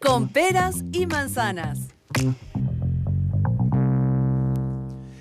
con peras y manzanas.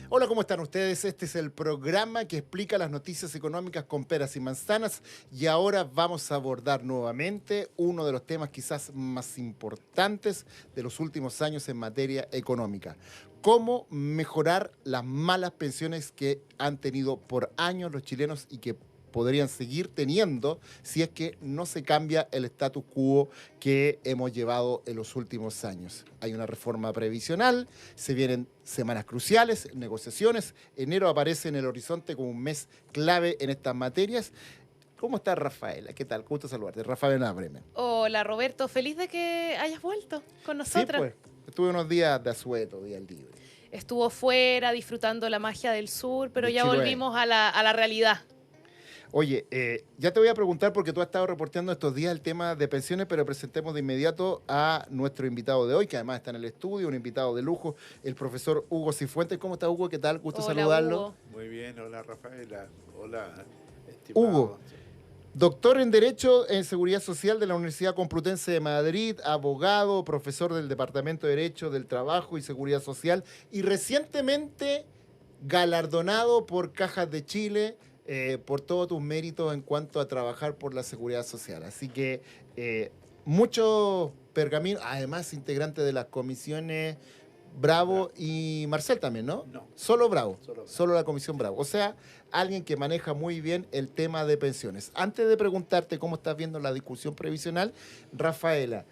Hola, ¿cómo están ustedes? Este es el programa que explica las noticias económicas con peras y manzanas y ahora vamos a abordar nuevamente uno de los temas quizás más importantes de los últimos años en materia económica. Cómo mejorar las malas pensiones que han tenido por años los chilenos y que podrían seguir teniendo si es que no se cambia el status quo que hemos llevado en los últimos años. Hay una reforma previsional, se vienen semanas cruciales, negociaciones. Enero aparece en el horizonte como un mes clave en estas materias. ¿Cómo está Rafaela? ¿Qué tal? Gusto saludarte. Rafaela Bremen. Hola Roberto, feliz de que hayas vuelto con nosotras. Sí, pues. Estuve unos días de asueto, día libre. Estuvo fuera disfrutando la magia del sur, pero De ya Chiloé. volvimos a la realidad. Oye, ya te voy a preguntar porque tú has estado reporteando estos días el tema de pensiones, pero presentemos de inmediato a nuestro invitado de hoy, que además está en el estudio, un invitado de lujo, el profesor Hugo Cifuentes. ¿Cómo está, Hugo? ¿Qué tal? Gusto Hola, saludarlo. Hugo. Muy bien, hola Rafaela, hola estimado. Hugo, doctor en Derecho en Seguridad Social de la Universidad Complutense de Madrid, abogado, profesor del Departamento de Derecho del Trabajo y Seguridad Social y recientemente galardonado por Cajas de Chile por todos tus méritos en cuanto a trabajar por la seguridad social. Así que muchos pergaminos, además integrante de las comisiones Bravo y Marcel también, ¿no? No. Solo Bravo, Solo Bravo. solo la comisión Bravo. O sea, alguien que maneja muy bien el tema de pensiones. Antes de preguntarte cómo estás viendo la discusión previsional, Rafaela,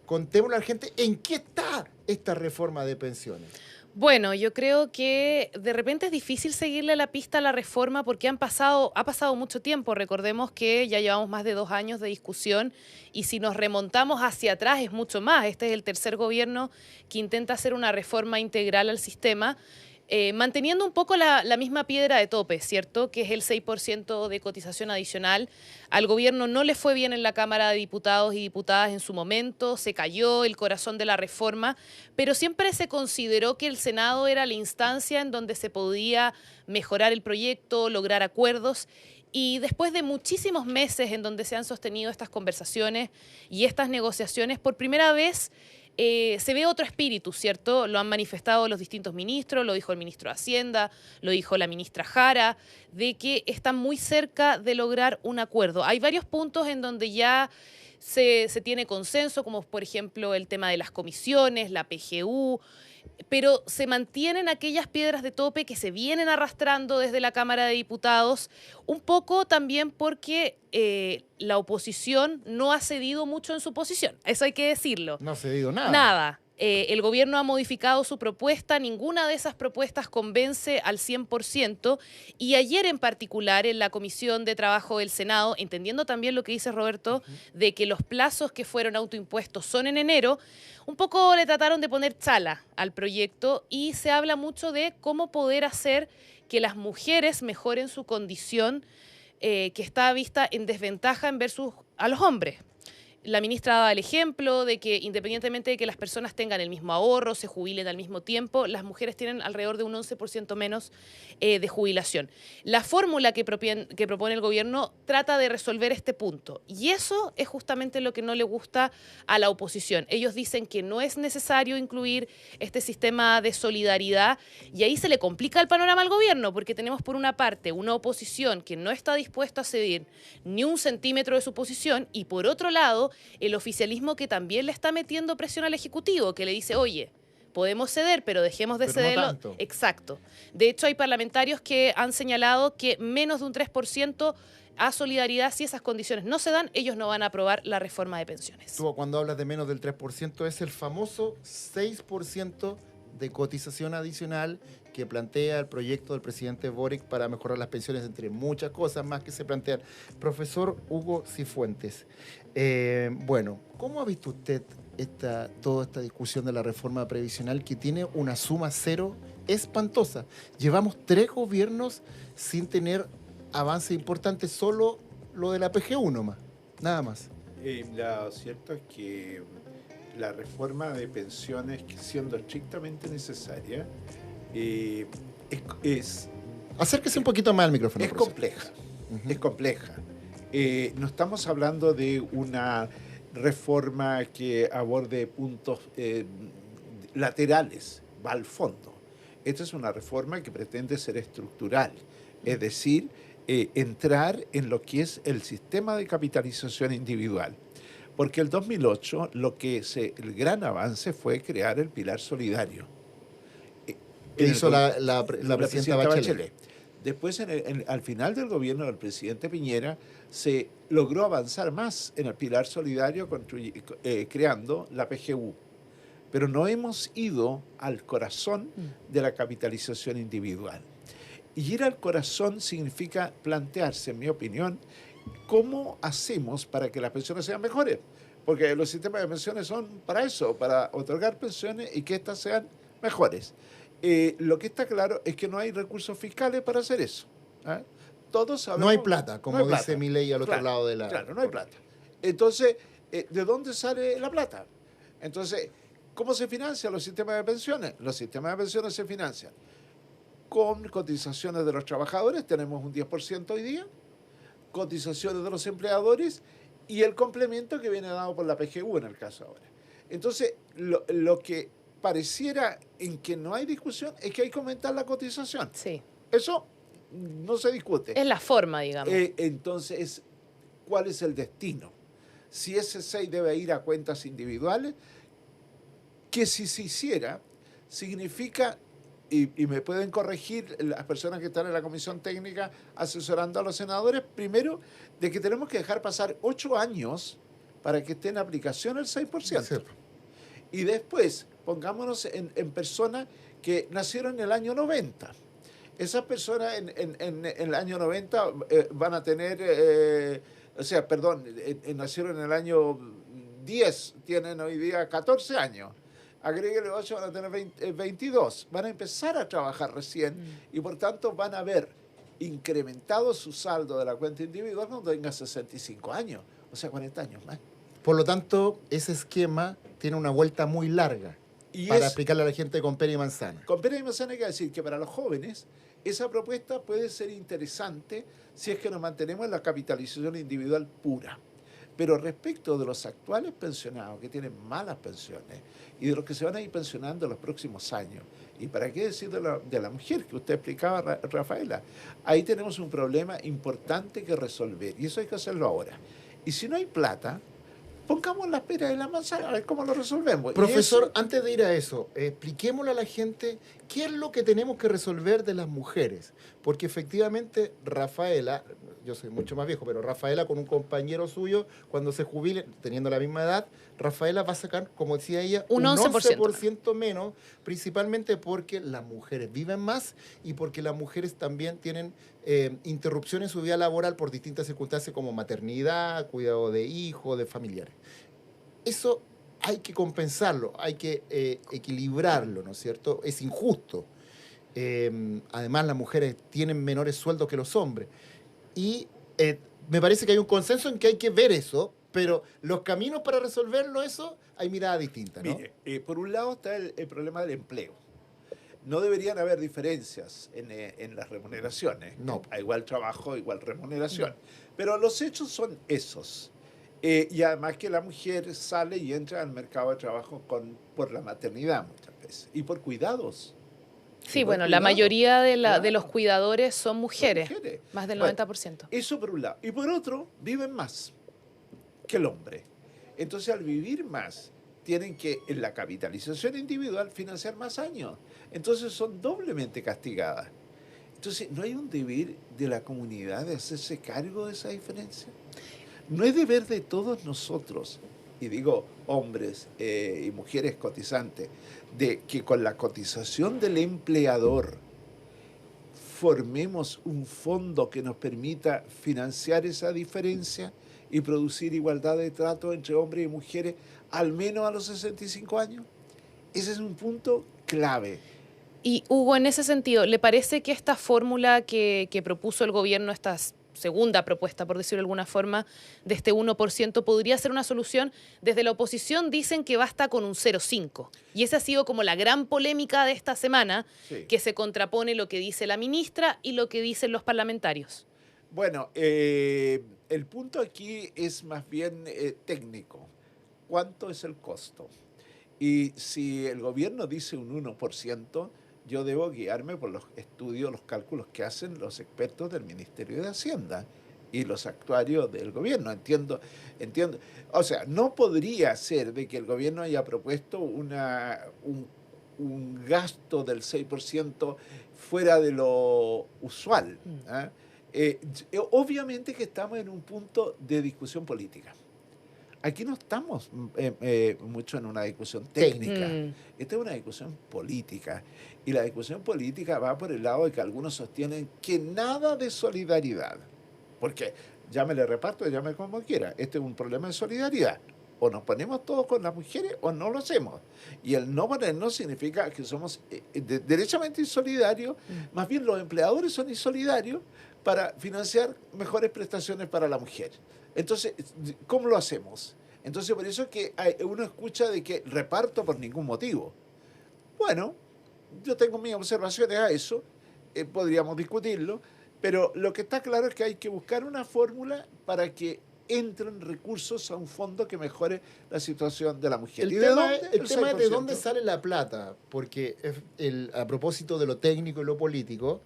contémosle a la gente en qué está esta reforma de pensiones. Bueno, yo creo que de repente es difícil seguirle la pista a la reforma porque ha pasado mucho tiempo. Recordemos que ya llevamos más de 2 años de discusión y si nos remontamos hacia atrás es mucho más. Este es el tercer gobierno que intenta hacer una reforma integral al sistema, manteniendo un poco la misma piedra de tope, ¿cierto? Que es el 6% de cotización adicional. Al gobierno no le fue bien en la Cámara de Diputados y Diputadas en su momento, se cayó el corazón de la reforma, pero siempre se consideró que el Senado era la instancia en donde se podía mejorar el proyecto, lograr acuerdos. Y después de muchísimos meses en donde se han sostenido estas conversaciones y estas negociaciones, por primera vez se ve otro espíritu, ¿cierto? Lo han manifestado los distintos ministros, lo dijo el ministro de Hacienda, lo dijo la ministra Jara, de que están muy cerca de lograr un acuerdo. Hay varios puntos en donde ya se tiene consenso, como por ejemplo el tema de las comisiones, la PGU, pero se mantienen aquellas piedras de tope que se vienen arrastrando desde la Cámara de Diputados, un poco también porque la oposición no ha cedido mucho en su posición, eso hay que decirlo. No ha cedido nada. Nada. El gobierno ha modificado su propuesta, ninguna de esas propuestas convence al 100%, y ayer en particular en la Comisión de Trabajo del Senado, entendiendo también lo que dice Roberto, de que los plazos que fueron autoimpuestos son en enero, un poco le trataron de poner chala al proyecto y se habla mucho de cómo poder hacer que las mujeres mejoren su condición que está vista en desventaja en versus a los hombres. La ministra daba el ejemplo de que independientemente de que las personas tengan el mismo ahorro, se jubilen al mismo tiempo, las mujeres tienen alrededor de un 11% menos de jubilación. La fórmula que propone el gobierno trata de resolver este punto y eso es justamente lo que no le gusta a la oposición. Ellos dicen que no es necesario incluir este sistema de solidaridad y ahí se le complica el panorama al gobierno porque tenemos por una parte una oposición que no está dispuesta a ceder ni un centímetro de su posición y por otro lado el oficialismo que también le está metiendo presión al Ejecutivo, que le dice, oye, podemos ceder, pero dejemos de Pero no cederlo. tanto. Exacto. De hecho, hay parlamentarios que han señalado que menos de un 3% a solidaridad, si esas condiciones no se dan, ellos no van a aprobar la reforma de pensiones. Tú cuando hablas de menos del 3% es el famoso 6% de cotización adicional que plantea el proyecto del presidente Boric para mejorar las pensiones, entre muchas cosas más que se plantean. Profesor Hugo Cifuentes, bueno, ¿cómo ha visto usted toda esta discusión de la reforma previsional que tiene una suma cero espantosa? Llevamos 3 gobiernos sin tener avances importantes, solo lo de la PGU nomás, nada más. Lo cierto es que la reforma de pensiones, que siendo estrictamente necesaria, es Acérquese un poquito más al micrófono. es profesor. compleja. Ujú. Es compleja. No estamos hablando de una reforma que aborde puntos laterales, va al fondo. Esta es una reforma que pretende ser estructural, es decir, entrar en lo que es el sistema de capitalización individual. Porque el 2008 el gran avance fue crear el pilar solidario. Que hizo la presidenta Bachelet. Después, al final del gobierno del presidente Piñera, se logró avanzar más en el pilar solidario creando la PGU. Pero no hemos ido al corazón de la capitalización individual. Y ir al corazón significa plantearse, en mi opinión, cómo hacemos para que las pensiones sean mejores. Porque los sistemas de pensiones son para eso, para otorgar pensiones y que éstas sean mejores. Lo que está claro es que no hay recursos fiscales para hacer eso. Todos sabemos, no hay plata, como no hay dice plata. Milei al otro lado de la... Claro, no hay plata. Entonces, ¿de dónde sale la plata? Entonces, ¿cómo se financian los sistemas de pensiones? Los sistemas de pensiones se financian con cotizaciones de los trabajadores, tenemos un 10% hoy día, cotizaciones de los empleadores y el complemento que viene dado por la PGU en el caso ahora. Entonces, lo que pareciera en que no hay discusión es que hay que aumentar la cotización. Sí. Eso no se discute. Es la forma, digamos. Entonces, ¿cuál es el destino? Si ese 6 debe ir a cuentas individuales, que si se hiciera, significa, y me pueden corregir las personas que están en la comisión técnica asesorando a los senadores, primero, de que tenemos que dejar pasar 8 años para que esté en aplicación el 6%. Sí. Y después, pongámonos en personas que nacieron en el año 90. Esas personas en el año 90 van a tener, nacieron en el año 10, tienen hoy día 14 años. Agréguele 8, van a tener 22. Van a empezar a trabajar recién y por tanto van a haber incrementado su saldo de la cuenta individual cuando tengan 65 años, o sea, 40 años más. Por lo tanto, ese esquema tiene una vuelta muy larga para explicarle a la gente con pera y manzana. Con pera y manzana hay que decir que para los jóvenes esa propuesta puede ser interesante si es que nos mantenemos en la capitalización individual pura. Pero respecto de los actuales pensionados que tienen malas pensiones y de los que se van a ir pensionando en los próximos años, y para qué decir de la mujer que usted explicaba, Rafaela, ahí tenemos un problema importante que resolver y eso hay que hacerlo ahora. Y si no hay plata, pongamos las peras y la manzana, a ver cómo lo resolvemos. Profesor, antes de ir a eso, expliquémosle a la gente qué es lo que tenemos que resolver de las mujeres. Porque efectivamente, Rafaela, yo soy mucho más viejo, pero Rafaela con un compañero suyo, cuando se jubile, teniendo la misma edad, Rafaela va a sacar, como decía ella, un 11% menos, principalmente porque las mujeres viven más y porque las mujeres también tienen interrupción en su vida laboral por distintas circunstancias como maternidad, cuidado de hijos, de familiares. Eso hay que compensarlo, hay que equilibrarlo, ¿no es cierto? Es injusto. Además, las mujeres tienen menores sueldos que los hombres. Y me parece que hay un consenso en que hay que ver eso, pero los caminos para resolverlo eso, hay miradas distintas, ¿no? Mire, por un lado está el problema del empleo. No deberían haber diferencias en las remuneraciones. No. A igual trabajo, igual remuneración. Pero los hechos son esos. Y además que la mujer sale y entra al mercado de trabajo por la maternidad muchas veces. Y por cuidados. Sí, bueno, la mayoría de los cuidadores son mujeres, más del 90%. Eso por un lado. Y por otro, viven más que el hombre. Entonces, al vivir más, tienen que, en la capitalización individual, financiar más años. Entonces, son doblemente castigadas. Entonces, ¿no hay un deber de la comunidad de hacerse cargo de esa diferencia? No es deber de todos nosotros, y digo hombres y mujeres cotizantes, de que con la cotización del empleador formemos un fondo que nos permita financiar esa diferencia y producir igualdad de trato entre hombres y mujeres al menos a los 65 años. Ese es un punto clave. Y Hugo, en ese sentido, ¿le parece que esta fórmula que propuso el gobierno, esta segunda propuesta, por decirlo de alguna forma, de este 1%, podría ser una solución? Desde la oposición dicen que basta con un 0,5%. Y esa ha sido como la gran polémica de esta semana, Sí. que se contrapone lo que dice la ministra y lo que dicen los parlamentarios. Bueno, el punto aquí es más bien técnico. cuánto es el costo. Y si el gobierno dice un 1%, yo debo guiarme por los estudios, los cálculos que hacen los expertos del Ministerio de Hacienda y los actuarios del gobierno. Entiendo. O sea, no podría ser de que el gobierno haya propuesto un gasto del 6% fuera de lo usual. ¿Ah? Obviamente que estamos en un punto de discusión política. Aquí no estamos mucho en una discusión técnica. Esta es una discusión política. Y la discusión política va por el lado de que algunos sostienen que nada de solidaridad. Porque llámele reparto, llámele como quiera. Este es un problema de solidaridad. O nos ponemos todos con las mujeres o no lo hacemos. Y el no ponernos significa que somos derechamente insolidarios. Más bien los empleadores son insolidarios para financiar mejores prestaciones para la mujer. Entonces, ¿cómo lo hacemos? Entonces, por eso es que uno escucha de que reparto por ningún motivo. Bueno, yo tengo mis observaciones a eso, podríamos discutirlo, pero lo que está claro es que hay que buscar una fórmula para que entren recursos a un fondo que mejore la situación de la mujer. El tema es de dónde sale la plata, porque a propósito de lo técnico y lo político,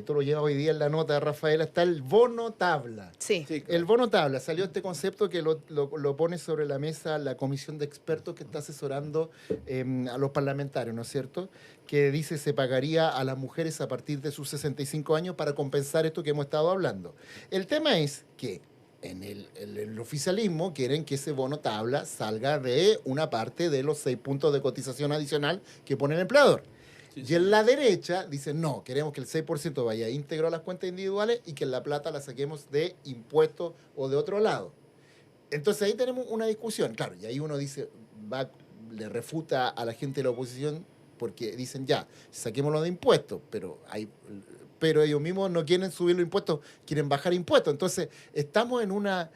tú lo llevas hoy día en la nota, Rafaela, está el bono tabla. Sí. Sí, claro. El bono tabla, salió este concepto que lo pone sobre la mesa la comisión de expertos que está asesorando a los parlamentarios, ¿no es cierto? Que dice se pagaría a las mujeres a partir de sus 65 años para compensar esto que hemos estado hablando. El tema es que en el oficialismo quieren que ese bono tabla salga de una parte de los 6 puntos de cotización adicional que pone el empleador. Y en la derecha dicen, no, queremos que el 6% vaya íntegro a las cuentas individuales y que la plata la saquemos de impuestos o de otro lado. Entonces ahí tenemos una discusión. Claro, y ahí uno dice, le refuta a la gente de la oposición porque dicen, ya, saquémoslo de impuestos, pero ellos mismos no quieren subir los impuestos, quieren bajar impuestos. Entonces estamos en una...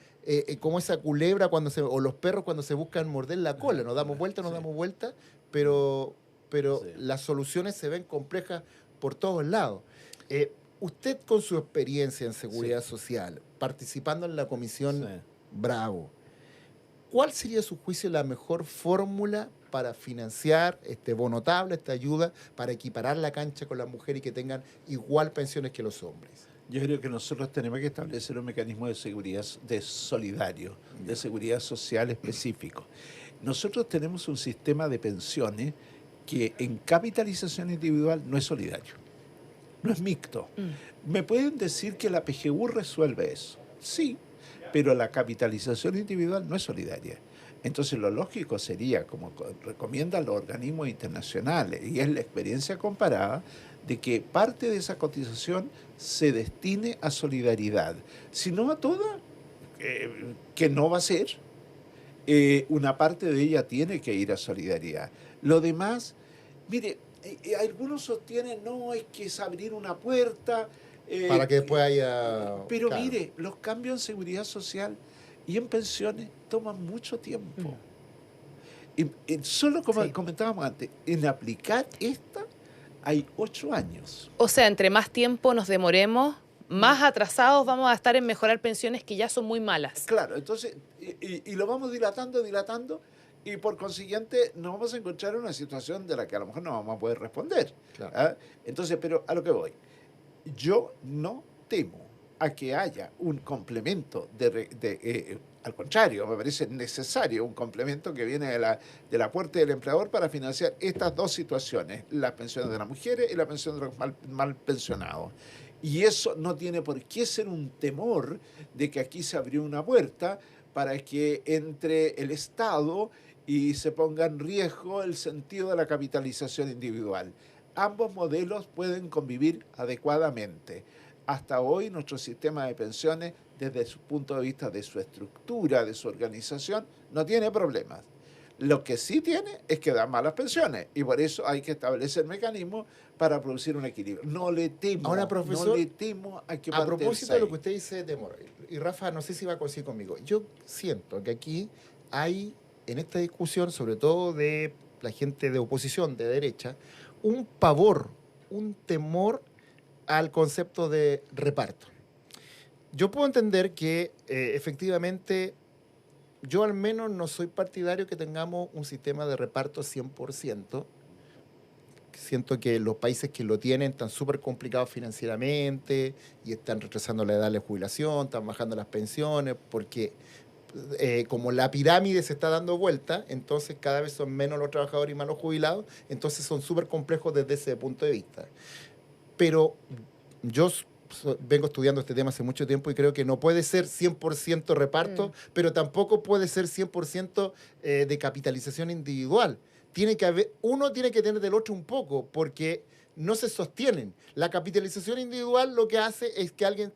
como esa culebra o los perros cuando se buscan morder la cola. Nos damos vuelta, pero Sí. las soluciones se ven complejas por todos lados. Usted con su experiencia en seguridad social, participando en la comisión Sí. Bravo, ¿cuál sería a su juicio la mejor fórmula para financiar este bono tabla, esta ayuda, para equiparar la cancha con las mujeres y que tengan igual pensiones que los hombres? Yo creo que nosotros tenemos que establecer un mecanismo de seguridad solidario, de seguridad social específico. Nosotros tenemos un sistema de pensiones que en capitalización individual no es solidario, no es mixto. ¿Me pueden decir que la PGU resuelve eso? Sí, pero la capitalización individual no es solidaria. Entonces lo lógico sería, como recomiendan los organismos internacionales, y es la experiencia comparada, de que parte de esa cotización se destine a solidaridad. Si no a toda, que no va a ser, una parte de ella tiene que ir a solidaridad. Lo demás, mire, algunos sostienen, no, es que es abrir una puerta. Para que después haya... Pero claro. mire, los cambios en seguridad social y en pensiones toman mucho tiempo. Y solo como comentábamos antes, en aplicar esta hay 8 años. O sea, entre más tiempo nos demoremos, más atrasados vamos a estar en mejorar pensiones que ya son muy malas. Claro, entonces, y lo vamos dilatando, y por consiguiente nos vamos a encontrar en una situación de la que a lo mejor no vamos a poder responder. Claro. ¿Ah? Entonces, pero a lo que voy, yo no temo a que haya un complemento al contrario, me parece necesario un complemento que viene de la puerta del empleador para financiar estas dos situaciones, las pensiones de las mujeres y la pensión de los mal pensionados. Y eso no tiene por qué ser un temor de que aquí se abrió una puerta para que entre el Estado y se ponga en riesgo el sentido de la capitalización individual. Ambos modelos pueden convivir adecuadamente. Hasta hoy nuestro sistema de pensiones, desde su punto de vista de su estructura, de su organización, no tiene problemas. Lo que sí tiene es que da malas pensiones y por eso hay que establecer mecanismos para producir un equilibrio. No le temo, Ahora, profesor, no le temo a que a propósito de lo que usted... usted dice de temor, y Rafa, no sé si va a coincidir conmigo, yo siento que aquí hay, en esta discusión, sobre todo de la gente de oposición, de derecha, un pavor, un temor al concepto de reparto. Yo puedo entender que efectivamente yo al menos no soy partidario que tengamos un sistema de reparto 100%. Siento que los países que lo tienen están súper complicados financieramente y están retrasando la edad de jubilación, están bajando las pensiones, porque como la pirámide se está dando vuelta, entonces cada vez son menos los trabajadores y más los jubilados, entonces son súper complejos desde ese punto de vista. Pero yo vengo estudiando este tema hace mucho tiempo y creo que no puede ser 100% reparto, pero tampoco puede ser 100% de capitalización individual. Uno tiene que tener del otro un poco, porque no se sostienen. La capitalización individual lo que hace es que alguien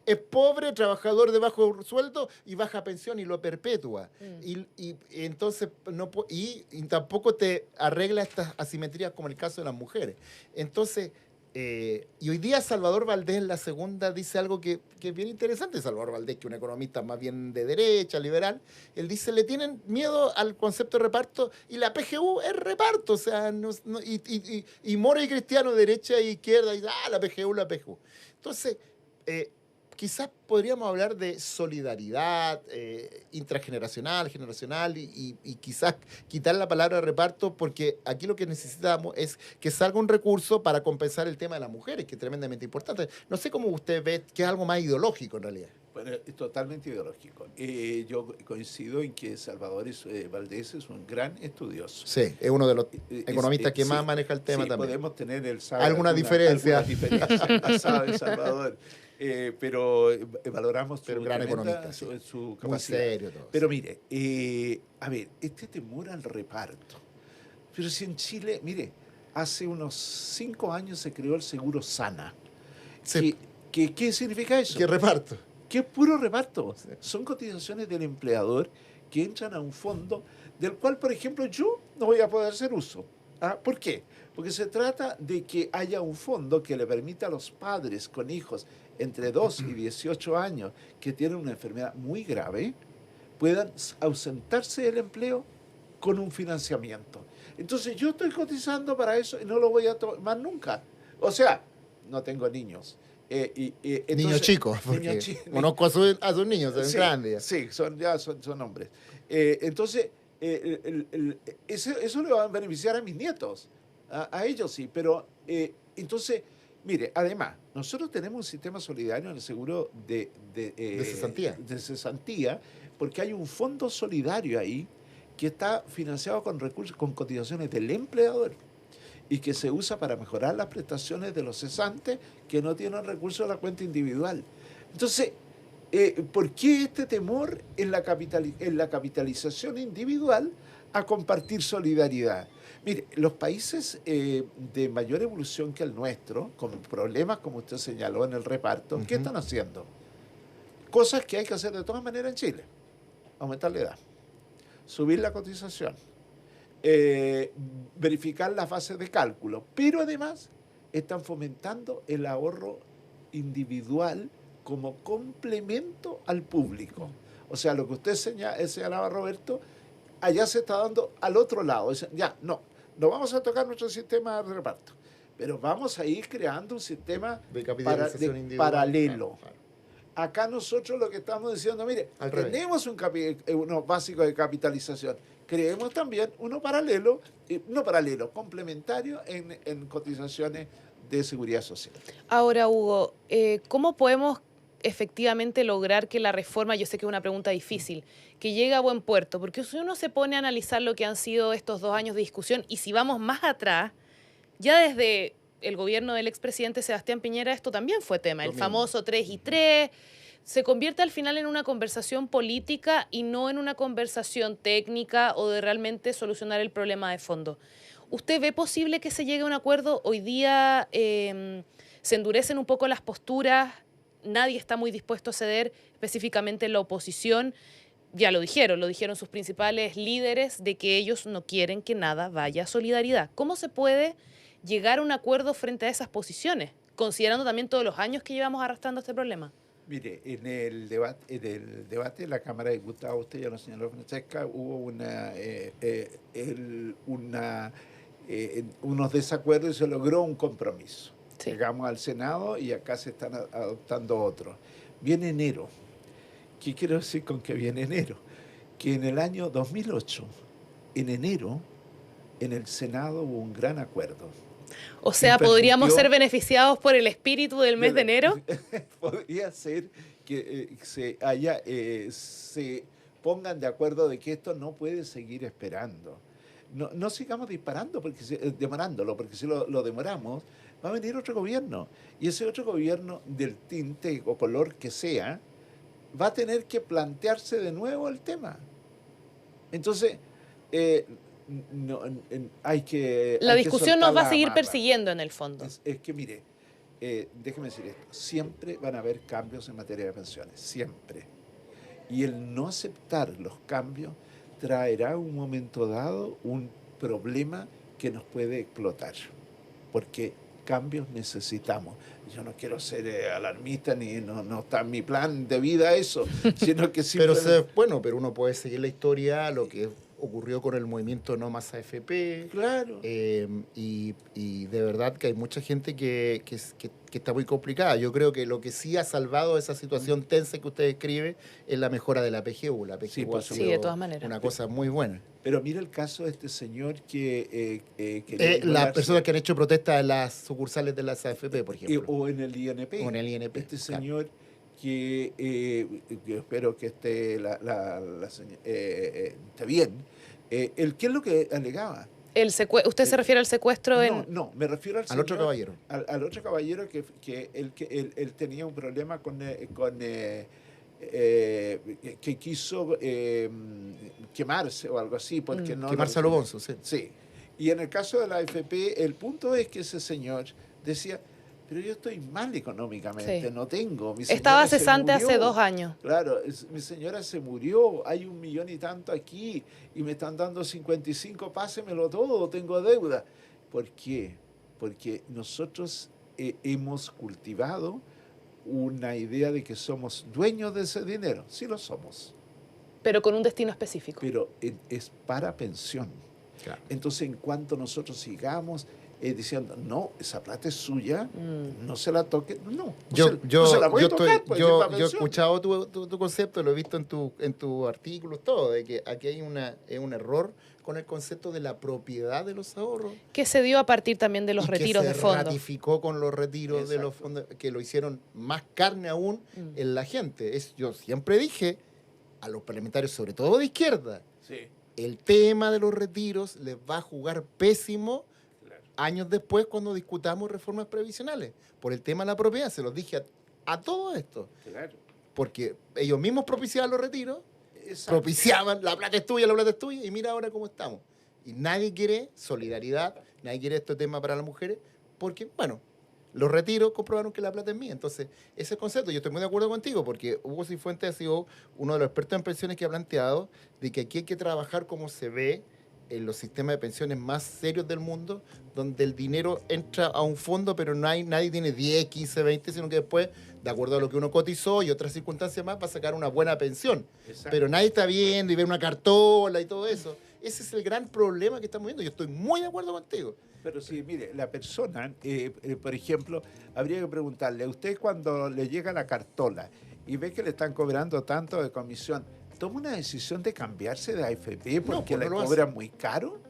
es pobre, trabajador de bajo sueldo y baja pensión y lo perpetúa. Y entonces y tampoco te arregla estas asimetrías como el caso de las mujeres. Entonces, y hoy día Salvador Valdés en la segunda dice algo que es bien interesante. Salvador Valdés, que es un economista más bien de derecha, liberal, él dice, le tienen miedo al concepto de reparto y la PGU es reparto, o sea, y Moro y Cristiano, derecha e izquierda, y la PGU, la PGU. Entonces, quizás podríamos hablar de solidaridad intrageneracional, generacional, y quizás quitar la palabra reparto, porque aquí lo que necesitamos es que salga un recurso para compensar el tema de las mujeres, que es tremendamente importante. No sé cómo usted ve, que es algo más ideológico en realidad. Bueno, es totalmente ideológico. Yo coincido en que Salvador Valdés es un gran estudioso. Sí, es uno de los economistas que más maneja el tema también. Podemos tener alguna diferencia. Sabe Salvador. Pero valoramos su gran economista, su capacidad. Muy serio todo. Pero mire, a ver, este temor al reparto. Pero si en Chile, mire, hace unos 5 años se creó el seguro Sana. Sí. ¿Qué significa eso? ¿Qué reparto? Que es puro reparto. Sí. Son cotizaciones del empleador que entran a un fondo del cual, por ejemplo, yo no voy a poder hacer uso. ¿Por qué? Porque se trata de que haya un fondo que le permita a los padres con hijos entre 2 y 18 años que tienen una enfermedad muy grave, puedan ausentarse del empleo con un financiamiento. Entonces yo estoy cotizando para eso y no lo voy a tomar nunca. O sea, no tengo niños. Entonces, niños chicos, porque conozco a sus niños, son grandes. Sí, son hombres. Entonces, eso le va a beneficiar a mis nietos, a ellos sí, pero entonces, mire, además, nosotros tenemos un sistema solidario en el seguro de cesantía, porque hay un fondo solidario ahí que está financiado con recursos, con cotizaciones del empleador, y que se usa para mejorar las prestaciones de los cesantes que no tienen recursos a la cuenta individual. Entonces, ¿por qué este temor en la capitalización individual a compartir solidaridad? Mire, los países de mayor evolución que el nuestro, con problemas como usted señaló en el reparto, ¿qué están haciendo? Cosas que hay que hacer de todas maneras en Chile. Aumentar la edad, subir la cotización, verificar las bases de cálculo, pero además están fomentando el ahorro individual como complemento al público. O sea, lo que usted señalaba, Roberto, allá se está dando al otro lado. Ya, no vamos a tocar nuestro sistema de reparto, pero vamos a ir creando un sistema de capitalización individual paralelo. Claro. Acá nosotros lo que estamos diciendo, mire, tenemos unos básicos de capitalización, creemos también uno paralelo, complementario en cotizaciones de seguridad social. Ahora, Hugo, ¿cómo podemos efectivamente lograr que la reforma, yo sé que es una pregunta difícil, que llegue a buen puerto? Porque si uno se pone a analizar lo que han sido estos 2 años de discusión, y si vamos más atrás, ya desde el gobierno del expresidente Sebastián Piñera esto también fue tema, el famoso 3+3, se convierte al final en una conversación política y no en una conversación técnica o de realmente solucionar el problema de fondo. ¿Usted ve posible que se llegue a un acuerdo? Hoy día se endurecen un poco las posturas, nadie está muy dispuesto a ceder, específicamente la oposición. Ya lo dijeron sus principales líderes, de que ellos no quieren que nada vaya a solidaridad. ¿Cómo se puede llegar a un acuerdo frente a esas posiciones, considerando también todos los años que llevamos arrastrando este problema? Mire, en el debate de la Cámara de Diputados, usted ya lo señaló, Francesca, hubo unos desacuerdos y se logró un compromiso. Sí. Llegamos al Senado y acá se están adoptando otros. Viene enero. ¿Qué quiero decir con que viene enero? que en el año 2008, en enero, en el Senado hubo un gran acuerdo. O sea, Y ¿podríamos permitió- ser beneficiados por el espíritu del mes de enero? Podría ser que se pongan de acuerdo de que esto no puede seguir esperando. No sigamos demorándolo, porque si lo demoramos, va a venir otro gobierno. Y ese otro gobierno, del tinte o color que sea, va a tener que plantearse de nuevo el tema. Entonces, hay que... La hay que discusión soltar nos va a la seguir amarra. persiguiendo en el fondo. Es que mire, déjeme decir esto, siempre van a haber cambios en materia de pensiones, siempre. Y el no aceptar los cambios traerá un momento dado un problema que nos puede explotar, porque cambios necesitamos. Yo no quiero ser alarmista, ni no está en mi plan de vida eso, sino que Pero simplemente... pero uno puede seguir la historia, lo que ocurrió con el movimiento No Más AFP. Claro. Y de verdad que hay mucha gente que está muy complicada. Yo creo que lo que sí ha salvado esa situación tensa que usted describe es la mejora de la PGU. La PGU Sí, ha por sido supuesto. Sí, de todas maneras. una cosa muy buena. Pero mira el caso de este señor que... Las personas que han hecho protestas en las sucursales de las AFP, por ejemplo. o en el INP. O en el INP, Este claro. señor que yo espero que esté esté bien. ¿Qué es lo que alegaba? ¿Usted se refiere al secuestro en...? No, me refiero al Al otro señor- caballero. Al otro caballero que él tenía un problema que quiso quemarse o algo así, porque no... Quemarse a lo bonzo, sí. Sí. Y en el caso de la AFP, el punto es que ese señor decía, pero yo estoy mal económicamente, Sí. no tengo. Mi Estaba señora se cesante hace murió. 2 años. Claro, mi señora se murió, hay 1 millón y tanto aquí y me están dando 55, pásemelo todo, tengo deuda. ¿Por qué? Porque nosotros hemos cultivado una idea de que somos dueños de ese dinero. Sí lo somos, Pero con un destino específico. pero es para pensión. Claro. Entonces, en cuanto nosotros sigamos diciendo, no, esa plata es suya, no se la toque, no se la puede tocar, pues, es para Yo he pensión. escuchado tu concepto, lo he visto en tu artículos, todo, de que aquí hay un error con el concepto de la propiedad de los ahorros. Que se dio a partir también de los y retiros que de se fondos. ratificó con los retiros de los Exacto. fondos, que lo hicieron más carne aún en la gente. Yo siempre dije a los parlamentarios, sobre todo de izquierda, Sí, el tema de los retiros les va a jugar pésimo claro. años después cuando discutamos reformas previsionales. Por el tema de la propiedad, se los dije a todo esto. Claro. Porque ellos mismos propiciaban los retiros, Exacto. propiciaban, la plata es tuya, y mira ahora cómo estamos. Y nadie quiere solidaridad, nadie quiere este tema para las mujeres, porque, bueno, los retiros comprobaron que la plata es mía. Entonces, ese concepto, yo estoy muy de acuerdo contigo, porque Hugo Cifuentes ha sido uno de los expertos en pensiones que ha planteado de que aquí hay que trabajar como se ve en los sistemas de pensiones más serios del mundo, donde el dinero entra a un fondo, pero nadie tiene 10, 15, 20, sino que después, de acuerdo a lo que uno cotizó y otras circunstancias más, va a sacar una buena pensión. Exacto. Pero nadie está viendo y ve una cartola y todo eso. Ese es el gran problema que estamos viendo. Yo estoy muy de acuerdo contigo. Pero sí, mire, la persona, por ejemplo, habría que preguntarle, a usted cuando le llega la cartola y ve que le están cobrando tanto de comisión, ¿toma una decisión de cambiarse de AFP porque pues no le lo cobran muy caro?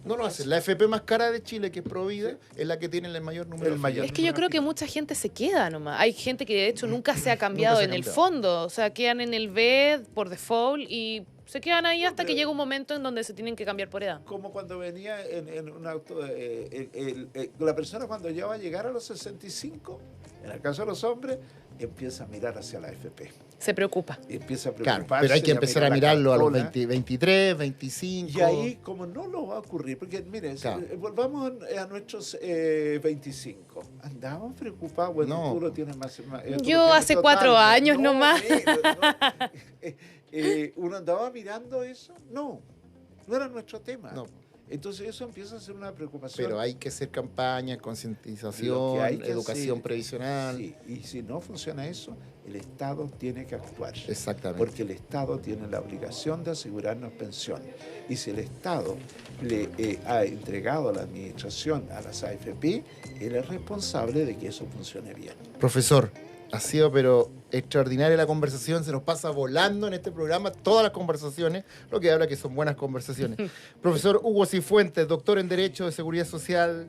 No lo hacen. La FP más cara de Chile, que es Provida, es la que tiene el mayor número El de mayor. Es que yo creo que mucha gente se queda nomás. Hay gente que de hecho nunca se ha cambiado se ha en el cambiado. fondo. O sea, quedan en el B por default y se quedan ahí hasta que pero- llega un momento en donde se tienen que cambiar por edad. Como cuando venía en un auto, la persona cuando ya va a llegar a los 65, en el caso de los hombres, empieza a mirar hacia la AFP. Se preocupa. Y empieza a Claro, preocuparse. pero hay que y empezar a mirar la mirarlo a los cartola. 23, 25. Y ahí, como no lo va a ocurrir, porque miren, Claro. volvamos a nuestros 25. Andaban preocupados, bueno, No. tú lo tienes más. tú lo Yo tienes hace total. 4 años nomás. ¿Uno andaba mirando eso? No era nuestro tema. No. Entonces eso empieza a ser una preocupación. Pero hay que hacer campañas, Lo concientización, que hay que educación hacer- previsional. Sí, y si no funciona eso, el Estado tiene que actuar. Exactamente. Porque el Estado tiene la obligación de asegurarnos pensión. Y si el Estado le ha entregado la administración a las AFP, él es responsable de que eso funcione bien. Profesor, Ha sido, pero extraordinaria la conversación, se nos pasa volando en este programa todas las conversaciones, lo que habla que son buenas conversaciones. Profesor Hugo Cifuentes, doctor en Derecho de Seguridad Social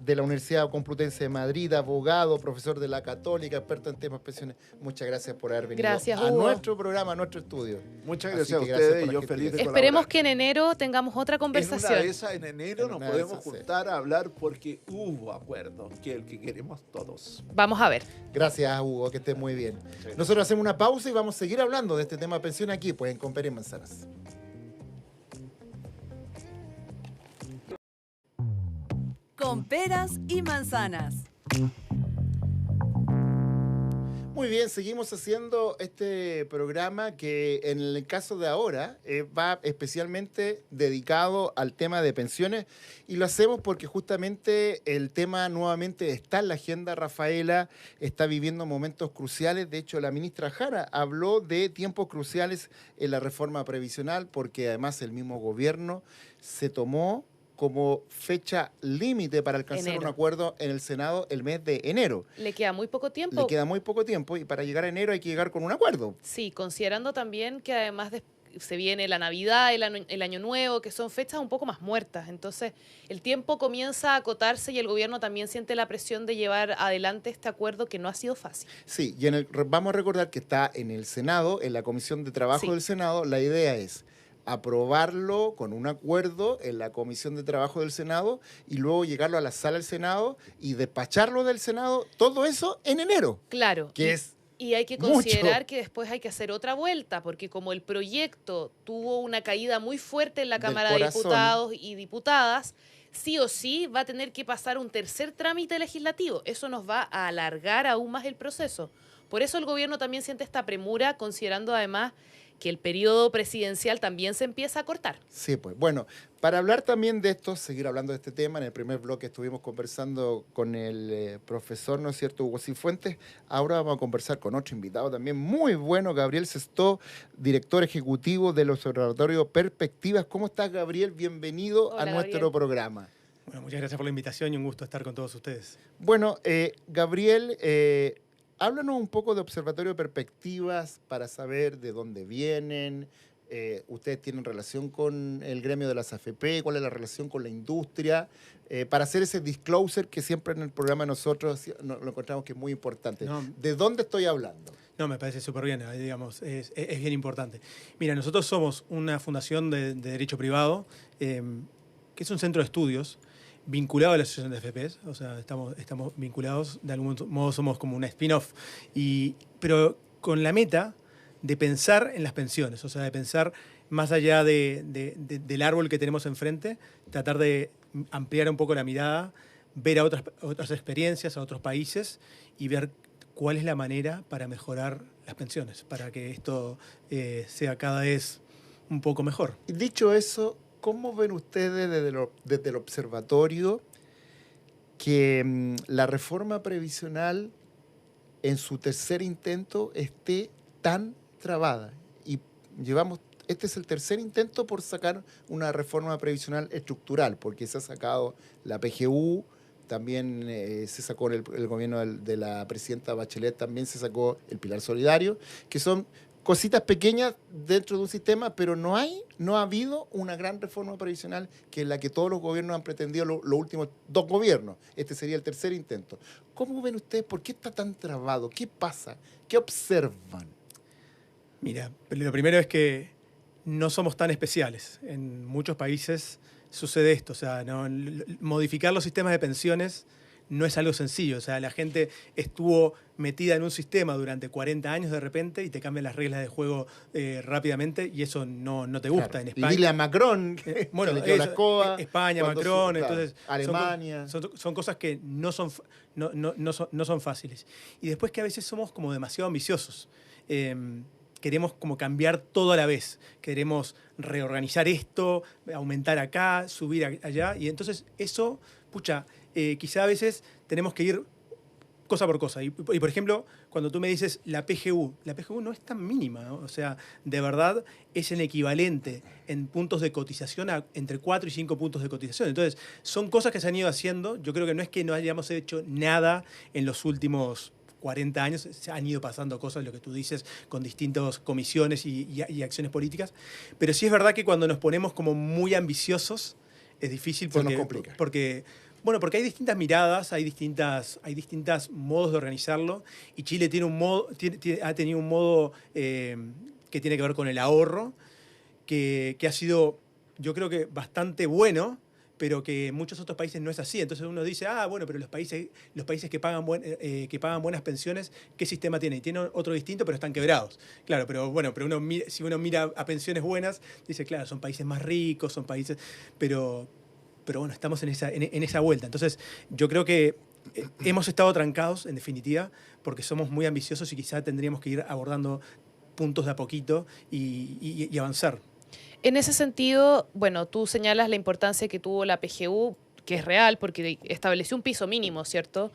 de la Universidad Complutense de Madrid, abogado, profesor de la Católica, experto en temas pensiones. Muchas gracias por haber venido Gracias, a Hugo. nuestro programa, a nuestro estudio. Muchas Así gracias a que gracias ustedes por y yo la feliz de gentileza. Esperemos colaborar. que en enero tengamos otra En conversación. una de esas, en enero, En nos una de podemos esas, sí. juntar a hablar porque hubo acuerdo, que es el que queremos todos. Vamos a ver. Gracias, Hugo, que estés muy bien. Nosotros hacemos una pausa y vamos a seguir hablando de este tema de pensión aquí, pues en Con Pera y Manzanas. Con peras y manzanas. Muy bien, seguimos haciendo este programa que en el caso de ahora va especialmente dedicado al tema de pensiones y lo hacemos porque justamente el tema nuevamente está en la agenda. Rafaela está viviendo momentos cruciales. De hecho, la ministra Jara habló de tiempos cruciales en la reforma previsional porque además el mismo gobierno se tomó como fecha límite para alcanzar Enero. un acuerdo en el Senado el mes de enero. Le queda muy poco tiempo. Le queda muy poco tiempo y para llegar a enero hay que llegar con un acuerdo. Sí, considerando también que además se viene la Navidad, el Año Nuevo, que son fechas un poco más muertas. Entonces, el tiempo comienza a acotarse y el gobierno también siente la presión de llevar adelante este acuerdo que no ha sido fácil. Sí, y vamos a recordar que está en el Senado, en la Comisión de Trabajo Sí. del Senado. La idea es aprobarlo con un acuerdo en la Comisión de Trabajo del Senado y luego llegarlo a la sala del Senado y despacharlo del Senado, todo eso en enero, Claro. que y- es Y hay que mucho. considerar que después hay que hacer otra vuelta, porque como el proyecto tuvo una caída muy fuerte en la Del Cámara de corazón. Diputados y Diputadas, sí o sí va a tener que pasar un tercer trámite legislativo. Eso nos va a alargar aún más el proceso. Por eso el gobierno también siente esta premura, considerando además que el periodo presidencial también se empieza a cortar. Sí, pues bueno, para hablar también de esto, seguir hablando de este tema, en el primer bloque estuvimos conversando con el profesor, ¿no es cierto?, Hugo Cifuentes. Ahora vamos a conversar con otro invitado también muy bueno, Gabriel Sestó, director ejecutivo del Observatorio Perspectivas. ¿Cómo estás, Gabriel? Bienvenido Hola, a nuestro Gabriel. programa. Bueno, muchas gracias por la invitación y un gusto estar con todos ustedes. Bueno, Gabriel, háblanos un poco de Observatorio Perspectivas para saber de dónde vienen. Ustedes tienen relación con el gremio de las AFP, cuál es la relación con la industria, para hacer ese disclosure que siempre en el programa nosotros lo encontramos que es muy importante. No. ¿De dónde estoy hablando? No, me parece súper bien, digamos, es bien importante. Mira, nosotros somos una fundación de derecho privado, que es un centro de estudios vinculado a la Asociación de AFPs, o sea, estamos vinculados, de algún modo somos como una spin-off, pero con la meta de pensar en las pensiones, o sea, de pensar más allá del árbol que tenemos enfrente, tratar de ampliar un poco la mirada, ver a otras experiencias, a otros países y ver cuál es la manera para mejorar las pensiones, para que esto sea cada vez un poco mejor. Y dicho eso, ¿cómo ven ustedes desde el observatorio que la reforma previsional en su tercer intento esté tan trabada? Y este es el tercer intento por sacar una reforma previsional estructural, porque se ha sacado la PGU, también se sacó el gobierno de la presidenta Bachelet, también se sacó el Pilar Solidario, que son cositas pequeñas dentro de un sistema, pero no ha habido una gran reforma previsional que es la que todos los gobiernos han pretendido los últimos 2 gobiernos. Este sería el tercer intento. ¿Cómo ven ustedes? ¿Por qué está tan trabado? ¿Qué pasa? ¿Qué observan? Mira, lo primero es que no somos tan especiales. En muchos países sucede esto, o sea, modificar los sistemas de pensiones no es algo sencillo. O sea, la gente estuvo metida en un sistema durante 40 años de repente y te cambian las reglas de juego rápidamente y eso no te gusta. Claro. En Y España. dile a Macron, Bueno, que le quedó la eso, escoba. España, cuando Macron, claro, entonces Alemania. son cosas que no son fáciles. Y después que a veces somos como demasiado ambiciosos. Queremos como cambiar todo a la vez. Queremos reorganizar esto, aumentar acá, subir allá. Y entonces eso, quizá a veces tenemos que ir cosa por cosa. Y por ejemplo, cuando tú me dices la PGU no es tan mínima, ¿no? O sea, de verdad es el equivalente en puntos de cotización a entre 4 y 5 puntos de cotización. Entonces, son cosas que se han ido haciendo. Yo creo que no es que no hayamos hecho nada en los últimos 40 años se han ido pasando cosas, lo que tú dices, con distintas comisiones y acciones políticas. Pero sí es verdad que cuando nos ponemos como muy ambiciosos, es difícil Se nos porque, complica. porque hay distintas miradas, hay distintas modos de organizarlo, y Chile tiene un modo, ha tenido un modo que tiene que ver con el ahorro, que ha sido, yo creo que bastante bueno, pero que en muchos otros países no es así. Entonces uno dice, bueno, pero los países que pagan buenas pensiones, ¿qué sistema tienen? Tienen otro distinto, pero están quebrados. Claro, pero bueno, si uno mira a pensiones buenas, dice, claro, son países más ricos, son países... Pero bueno, estamos en esa vuelta. Entonces yo creo que hemos estado trancados, en definitiva, porque somos muy ambiciosos y quizá tendríamos que ir abordando puntos de a poquito y avanzar. En ese sentido, bueno, tú señalas la importancia que tuvo la PGU, que es real, porque estableció un piso mínimo, ¿cierto?,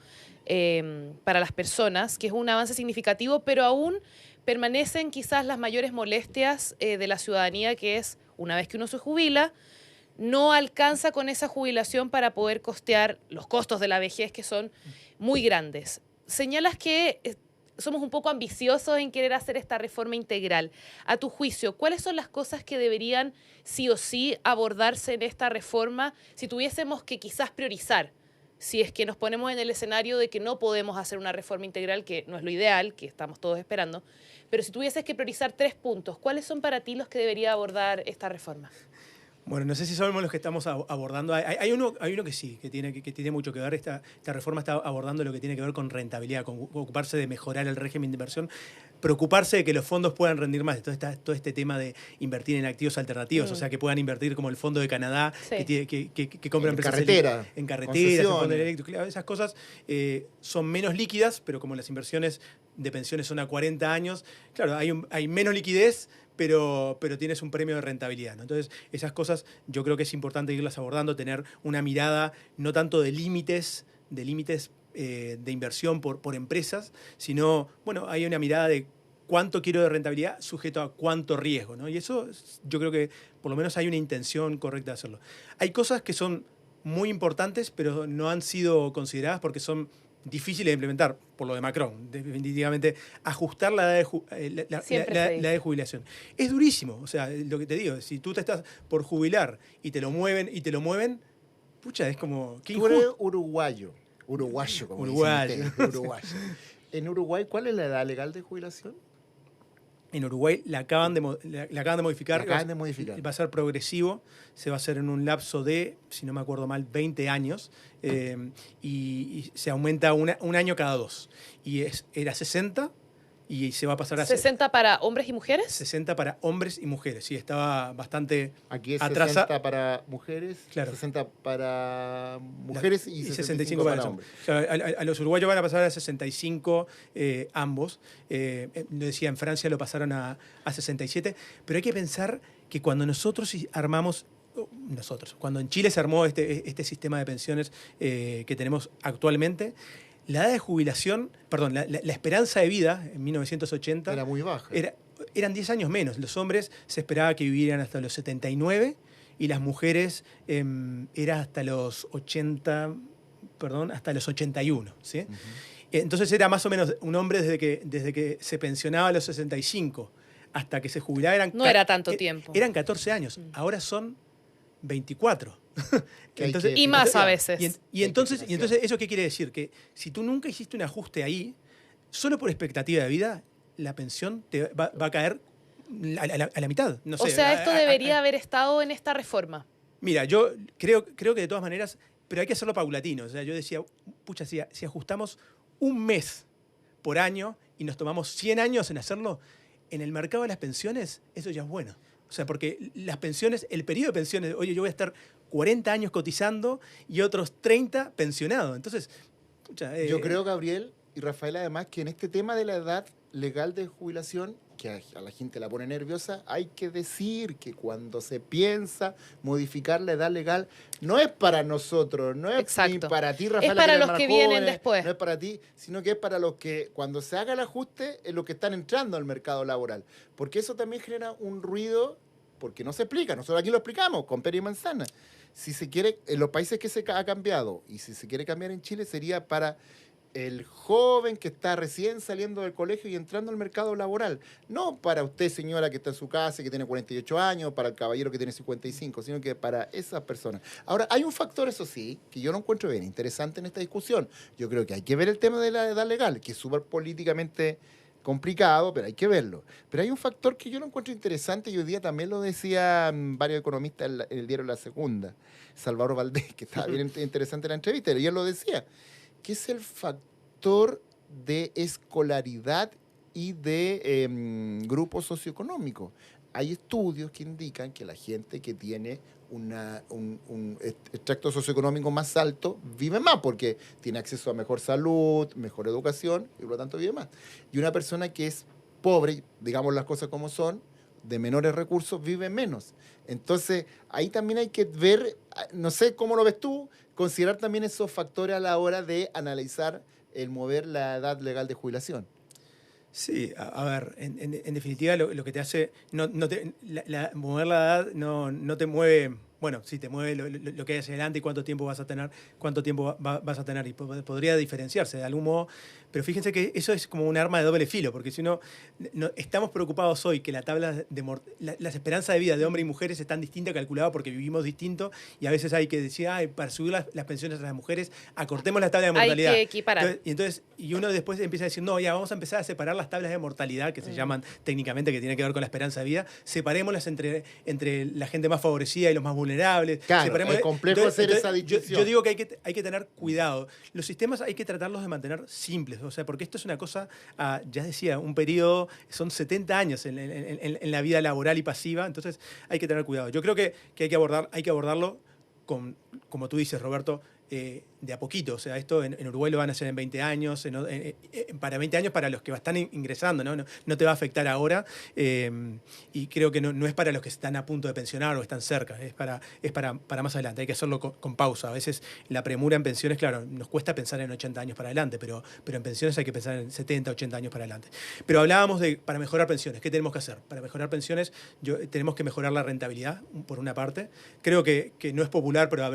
para las personas, que es un avance significativo, pero aún permanecen quizás las mayores molestias de la ciudadanía, que es, una vez que uno se jubila, no alcanza con esa jubilación para poder costear los costos de la vejez, que son muy grandes. Señalas que somos un poco ambiciosos en querer hacer esta reforma integral. A tu juicio, ¿cuáles son las cosas que deberían sí o sí abordarse en esta reforma si tuviésemos que quizás priorizar? Si es que nos ponemos en el escenario de que no podemos hacer una reforma integral, que no es lo ideal, que estamos todos esperando, pero si tuvieses que priorizar 3 puntos, ¿cuáles son para ti los que debería abordar esta reforma? Bueno, no sé si somos los que estamos abordando. Hay uno que sí, que tiene mucho que ver. Esta reforma está abordando lo que tiene que ver con rentabilidad, con ocuparse de mejorar el régimen de inversión, preocuparse de que los fondos puedan rendir más. Entonces todo este tema de invertir en activos alternativos, o sea, que puedan invertir como el Fondo de Canadá, Sí. que compra En empresas carretera, en carreteras, en concesiones. fondos eléctricos. Claro, esas cosas son menos líquidas, pero como las inversiones de pensiones son a 40 años, claro, hay menos liquidez, pero tienes un premio de rentabilidad, ¿no? Entonces, esas cosas yo creo que es importante irlas abordando, tener una mirada no tanto de límites de inversión por empresas, sino, bueno, hay una mirada de cuánto quiero de rentabilidad sujeto a cuánto riesgo, ¿no? Y eso yo creo que por lo menos hay una intención correcta de hacerlo. Hay cosas que son muy importantes, pero no han sido consideradas porque son difíciles de implementar, por lo de Macron, definitivamente, ajustar la edad de jubilación. Es durísimo, o sea, lo que te digo, si tú te estás por jubilar y te lo mueven, pucha, es como... Tú eres uruguayo, como dicen ustedes, uruguayo. En Uruguay, ¿cuál es la edad legal de jubilación? En Uruguay la acaban de modificar. La acaban de modificar. Va a ser progresivo, se va a hacer en un lapso de, si no me acuerdo mal, 20 años, y se aumenta un año cada 2. Y era 60 y se va a pasar a 60 para hombres y mujeres. 60 para hombres y mujeres. Sí, estaba bastante Aquí es atrasado. 60 para mujeres, Claro. 60 para mujeres y 65 para hombres. Claro, a los uruguayos van a pasar a 65 ambos. Lo decía, en Francia lo pasaron a 67. Pero hay que pensar que cuando cuando en Chile se armó este sistema de pensiones que tenemos actualmente, la edad de jubilación, perdón, la esperanza de vida en 1980 Era muy baja. eran 10 años menos. Los hombres se esperaba que vivieran hasta los 79 y las mujeres era hasta los 80, perdón, hasta los 81, ¿sí? Uh-huh. Entonces era más o menos un hombre desde que se pensionaba a los 65 hasta que se jubilaba. No era tanto tiempo. Eran 14 años, ahora son 24. Entonces, y más a veces. Y entonces, ¿eso qué quiere decir? Que si tú nunca hiciste un ajuste ahí, solo por expectativa de vida, la pensión te va a caer a la mitad. No sé, o sea, esto debería haber estado en esta reforma. Mira, yo creo que de todas maneras, pero hay que hacerlo paulatino. O sea, yo decía, pucha, si ajustamos un mes por año y nos tomamos 100 años en hacerlo, en el mercado de las pensiones, eso ya es bueno. O sea, porque las pensiones, el periodo de pensiones, oye, yo voy a estar 40 años cotizando y otros 30 pensionado. Entonces, pucha, yo creo, Gabriel y Rafael, además, que en este tema de la edad legal de jubilación, que a la gente la pone nerviosa, hay que decir que cuando se piensa modificar la edad legal, no es para nosotros, no es ni para ti, Rafael, es para los que vienen después. No es para ti, sino que es para los que, cuando se haga el ajuste, es los que están entrando al mercado laboral. Porque eso también genera un ruido, porque no se explica. Nosotros aquí lo explicamos, con pera y manzana. Si se quiere, en los países que se ha cambiado, y si se quiere cambiar en Chile, sería para el joven que está recién saliendo del colegio y entrando al mercado laboral. No para usted, señora, que está en su casa y que tiene 48 años, para el caballero que tiene 55, sino que para esas personas. Ahora, hay un factor, eso sí, que yo lo encuentro bien interesante en esta discusión. Yo creo que hay que ver el tema de la edad legal, que es súper políticamente complicado, pero hay que verlo. Pero hay un factor que yo lo encuentro interesante y hoy día también lo decían varios economistas en el diario La Segunda, Salvador Valdés, que estaba bien interesante la entrevista, y él lo decía, que es el factor de escolaridad y de grupo socioeconómico. Hay estudios que indican que la gente que tiene un extracto socioeconómico más alto vive más porque tiene acceso a mejor salud, mejor educación y por lo tanto vive más. Y una persona que es pobre, digamos las cosas como son, de menores recursos, vive menos. Entonces, ahí también hay que ver, no sé cómo lo ves tú, considerar también esos factores a la hora de analizar el mover la edad legal de jubilación. Sí, a ver, en definitiva lo que te hace, mover la edad no te mueve, bueno, sí te mueve lo que hay hacia adelante y cuánto tiempo vas a tener, vas a tener y podría diferenciarse de algún modo, pero fíjense que eso es como un arma de doble filo, porque si no estamos preocupados hoy que la tabla las esperanzas de vida de hombres y mujeres están distintas, calculadas porque vivimos distinto y a veces hay que decir, para subir las pensiones a las mujeres, acortemos la tabla de mortalidad. Hay que equiparar. Y uno después empieza a decir, no, ya vamos a empezar a separar las tablas de mortalidad, que se llaman técnicamente, que tiene que ver con la esperanza de vida, separémoslas entre la gente más favorecida y los más vulnerables. Claro, es complejo hacer esa distinción. Yo digo que hay que tener cuidado. Los sistemas hay que tratarlos de mantener simples, o sea, porque esto es una cosa, ya decía, un periodo, son 70 años en la vida laboral y pasiva, entonces hay que tener cuidado. Yo creo que hay que abordarlo como tú dices, Roberto, de a poquito. O sea, esto en Uruguay lo van a hacer en 20 años, para 20 años para los que están ingresando, no te va a afectar ahora. Y creo que no es para los que están a punto de pensionar o están cerca, es para más adelante. Hay que hacerlo con pausa. A veces la premura en pensiones, claro, nos cuesta pensar en 80 años para adelante, pero en pensiones hay que pensar en 70, 80 años para adelante. Pero hablábamos para mejorar pensiones. ¿Qué tenemos que hacer? Para mejorar pensiones tenemos que mejorar la rentabilidad, por una parte. Creo que no es popular, pero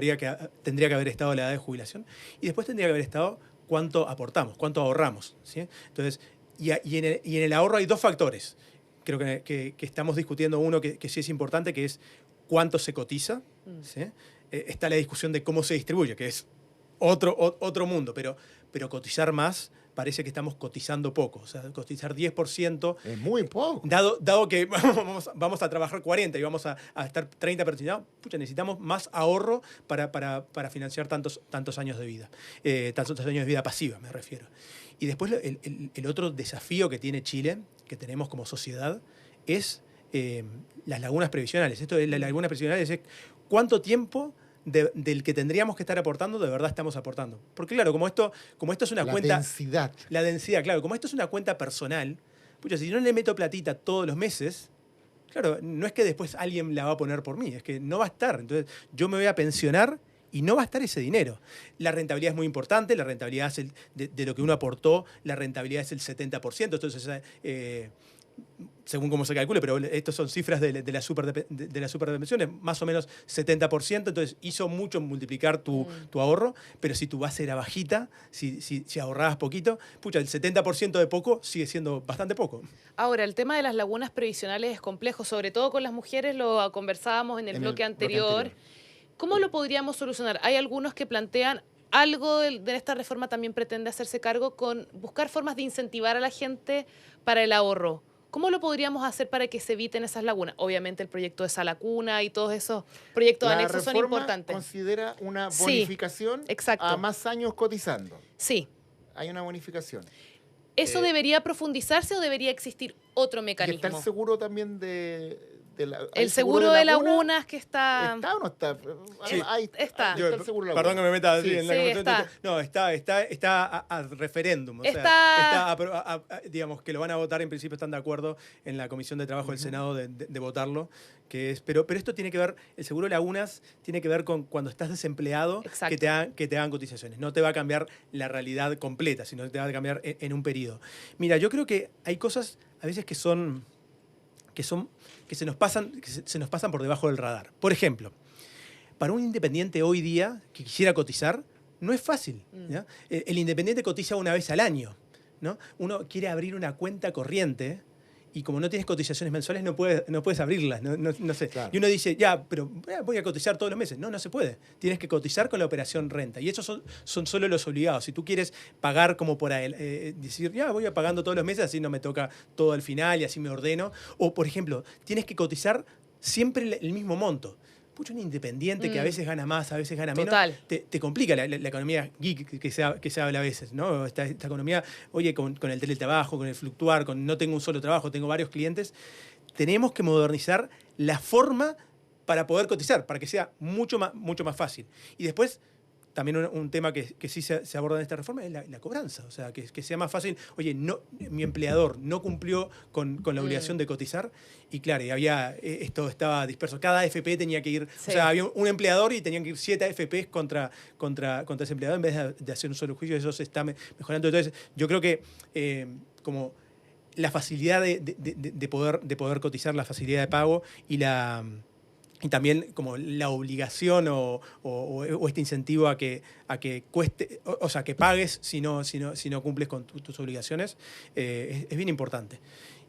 tendría que haber estado la edad de jubilación. Y después tendría que haber estado cuánto aportamos, cuánto ahorramos, ¿sí? Entonces, y en el ahorro hay dos factores. Creo que estamos discutiendo uno que sí es importante, que es cuánto se cotiza, ¿sí? Está la discusión de cómo se distribuye, que es otro mundo, pero cotizar más parece que estamos cotizando poco. O sea, cotizar 10%. Es muy poco. Dado que vamos a trabajar 40 y vamos a estar 30 pensionados, necesitamos más ahorro para financiar tantos años de vida. Tantos años de vida pasiva, me refiero. Y después el otro desafío que tiene Chile, que tenemos como sociedad, es las lagunas previsionales. Esto de las lagunas previsionales es cuánto tiempo del que tendríamos que estar aportando, de verdad estamos aportando. Porque claro, como esto es una cuenta... La densidad, claro. Como esto es una cuenta personal, si yo no le meto platita todos los meses, claro, no es que después alguien la va a poner por mí, es que no va a estar. Entonces yo me voy a pensionar y no va a estar ese dinero. La rentabilidad es muy importante, la rentabilidad es de lo que uno aportó, la rentabilidad es el 70%, entonces... según cómo se calcule, pero estas son cifras de la superpensiones, más o menos 70%, entonces hizo mucho multiplicar tu ahorro, pero si tu base era bajita, si ahorrabas poquito, el 70% de poco sigue siendo bastante poco. Ahora, el tema de las lagunas previsionales es complejo, sobre todo con las mujeres, lo conversábamos en el bloque anterior. ¿Cómo lo podríamos solucionar? Hay algunos que plantean algo de esta reforma también pretende hacerse cargo con buscar formas de incentivar a la gente para el ahorro. ¿Cómo lo podríamos hacer para que se eviten esas lagunas? Obviamente el proyecto de Sala Cuna y todos esos proyectos anexos son importantes. ¿Considera una bonificación a más años cotizando? Sí. Hay una bonificación. ¿Eso debería profundizarse o debería existir otro mecanismo? ¿Y está el seguro también el seguro de lagunas que está... ¿Está o no está? Sí. Ahí está. Está el seguro de laguna. Perdón que me meta así en la conversación. No, está a referéndum. O sea, digamos que lo van a votar, en principio están de acuerdo en la Comisión de Trabajo del Senado de votarlo. Pero esto tiene que ver, el seguro de lagunas tiene que ver con cuando estás desempleado, que te hagan cotizaciones. No te va a cambiar la realidad completa, sino que te va a cambiar en un periodo. Mira, yo creo que hay cosas a veces que se nos pasan por debajo del radar. Por ejemplo, para un independiente hoy día que quisiera cotizar, no es fácil. ¿Ya? El independiente cotiza una vez al año, ¿no? Uno quiere abrir una cuenta corriente y como no tienes cotizaciones mensuales no puedes abrirlas, no sé. Claro. Y uno dice, ya, pero voy a cotizar todos los meses. No se puede. Tienes que cotizar con la operación renta. Y esos son solo los obligados. Si tú quieres pagar como por ahí, decir, ya, voy a pagando todos los meses, así no me toca todo al final y así me ordeno. O, por ejemplo, tienes que cotizar siempre el mismo monto. Pucha, un independiente que a veces gana más, a veces gana menos, Total. te complica la economía geek que se habla a veces, ¿no? Esta economía, oye, con el teletrabajo, con el fluctuar, con no tengo un solo trabajo, tengo varios clientes, tenemos que modernizar la forma para poder cotizar, para que sea mucho más fácil. Y después, también un tema que sí se aborda en esta reforma es la cobranza. O sea, que sea más fácil. Oye, mi empleador no cumplió con la obligación de cotizar. Y claro, esto estaba disperso. Cada AFP tenía que ir. Sí. O sea, había un empleador y tenían que ir 7 AFPs contra ese empleador en vez de hacer un solo juicio. Eso se está mejorando. Entonces, yo creo que como la facilidad de poder cotizar, la facilidad de pago y también como la obligación o este incentivo a que cueste, o sea, que pagues si no cumples con tus obligaciones, es bien importante.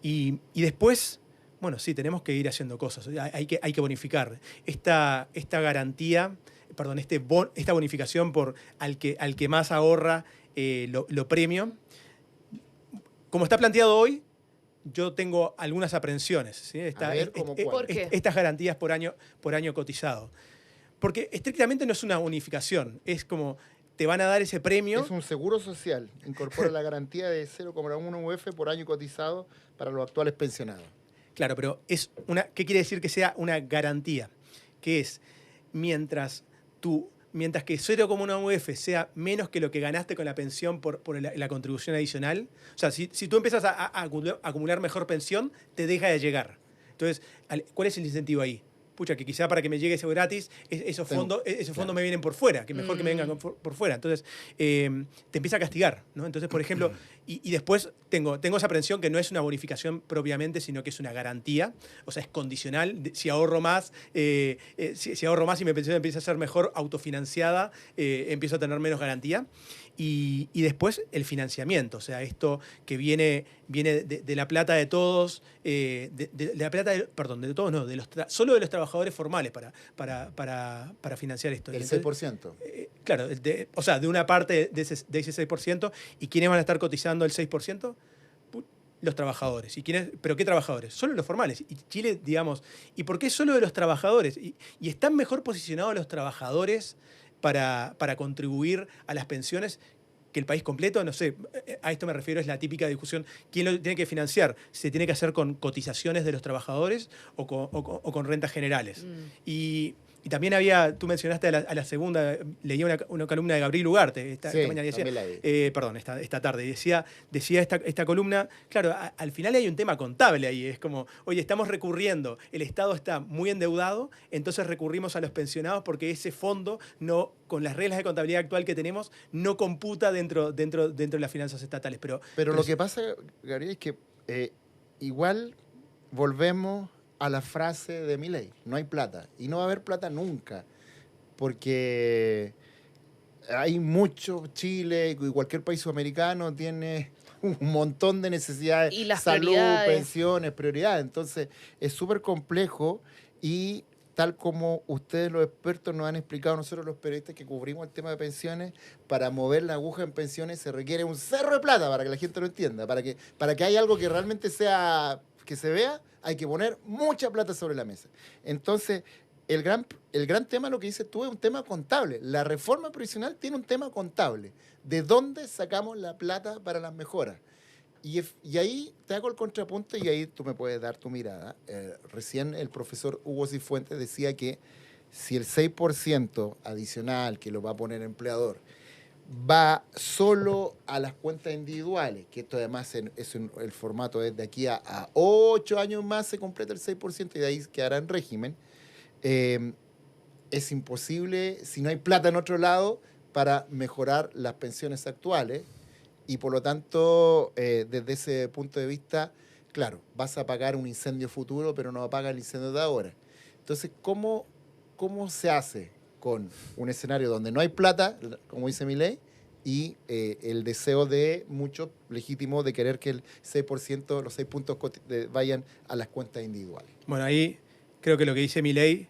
Y después, bueno, sí, tenemos que ir haciendo cosas. Hay que bonificar. Esta garantía, perdón, esta bonificación al que más ahorra lo premio. Como está planteado hoy, yo tengo algunas aprensiones. ¿Sí? A ver, ¿cómo cuál? ¿Por qué? Estas garantías por año cotizado. Porque estrictamente no es una bonificación, es como te van a dar ese premio. Es un seguro social. Incorpora la garantía de 0,1 UF por año cotizado para los actuales pensionados. Claro, pero ¿qué quiere decir que sea una garantía? Que es mientras que 0,1 UF sea menos que lo que ganaste con la pensión por la contribución adicional, o sea, si tú empiezas a acumular mejor pensión, te deja de llegar. Entonces, ¿cuál es el incentivo ahí? Pucha, que quizá para que me llegue eso gratis, esos fondos me vienen por fuera, que mejor que me vengan por fuera. Entonces, te empieza a castigar, ¿no? Entonces, por ejemplo, y después tengo esa aprensión que no es una bonificación propiamente, sino que es una garantía, o sea, es condicional. Si ahorro más, si ahorro más y mi pensión empieza a ser mejor autofinanciada, empiezo a tener menos garantía. Y después el financiamiento, o sea, esto que viene de la plata de todos, de la plata, perdón, de todos no, solo de los trabajadores formales para financiar esto. El Entonces, 6%. Claro, o sea, de una parte de ese 6%, ¿y quiénes van a estar cotizando el 6%? Los trabajadores. ¿Pero qué trabajadores? Solo los formales. Y Chile, digamos, ¿y por qué solo de los trabajadores? Y están mejor posicionados los trabajadores para contribuir a las pensiones que el país completo. No sé, a esto me refiero, es la típica discusión. ¿Quién lo tiene que financiar? ¿Se tiene que hacer con cotizaciones de los trabajadores o con rentas generales? Y también tú mencionaste a la segunda, leía una columna de Gabriel Ugarte esta mañana, decía, también la vi. perdón, esta tarde, decía esta columna, claro, al final hay un tema contable ahí, es como, oye, estamos recurriendo, el Estado está muy endeudado, entonces recurrimos a los pensionados porque ese fondo, con las reglas de contabilidad actual que tenemos, no computa dentro de las finanzas estatales. Pero lo que pasa, Gabriel, es que igual volvemos a la frase de Milei, no hay plata, y no va a haber plata nunca, porque hay mucho, Chile y cualquier país sudamericano tiene un montón de necesidades, Y las salud, prioridades. pensiones, prioridades, entonces es súper complejo y tal como ustedes los expertos nos han explicado, nosotros los periodistas que cubrimos el tema de pensiones, para mover la aguja en pensiones se requiere un cerro de plata, para que la gente lo entienda, para que haya algo que realmente sea, que se vea, hay que poner mucha plata sobre la mesa. Entonces, el gran tema, lo que dices tú, es un tema contable. La reforma previsional tiene un tema contable. ¿De dónde sacamos la plata para las mejoras? Y ahí te hago el contrapunto y ahí tú me puedes dar tu mirada. Recién el profesor Hugo Cifuentes decía que si el 6% adicional que lo va a poner el empleador va solo a las cuentas individuales, que esto además el formato es de aquí a 8 años más se completa el 6% y de ahí quedará en régimen, es imposible, si no hay plata en otro lado, para mejorar las pensiones actuales y por lo tanto, desde ese punto de vista, claro, vas a apagar un incendio futuro, pero no apaga el incendio de ahora. Entonces, ¿cómo se hace? con un escenario donde no hay plata, como dice Milei, y el deseo de muchos legítimos de querer que el 6%, los 6 puntos vayan a las cuentas individuales. Bueno, ahí creo que lo que dice Milei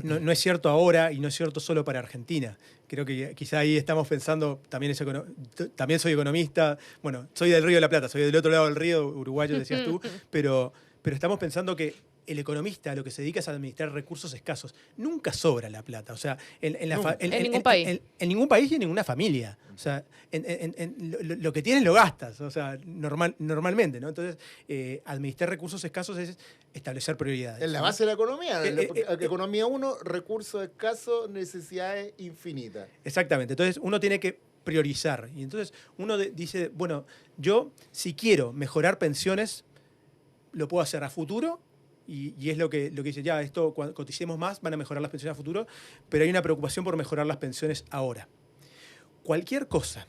no es cierto ahora y no es cierto solo para Argentina. Creo que quizá ahí estamos pensando, también soy economista, bueno, soy del Río de la Plata, soy del otro lado del río, uruguayo decías tú, pero estamos pensando que el economista lo que se dedica es a administrar recursos escasos. Nunca sobra la plata. O sea, en ningún país. En ningún país y en ninguna familia. O sea, lo que tienes lo gastas. O sea, normalmente, ¿no? Entonces, administrar recursos escasos es establecer prioridades. Es la base de la economía. Economía 1, recursos escasos, necesidades infinitas. Exactamente. Entonces, uno tiene que priorizar. Y entonces, uno dice, bueno, yo si quiero mejorar pensiones, lo puedo hacer a futuro. Y es lo que dice, ya, esto cuando coticemos más van a mejorar las pensiones a futuro, pero hay una preocupación por mejorar las pensiones ahora. Cualquier cosa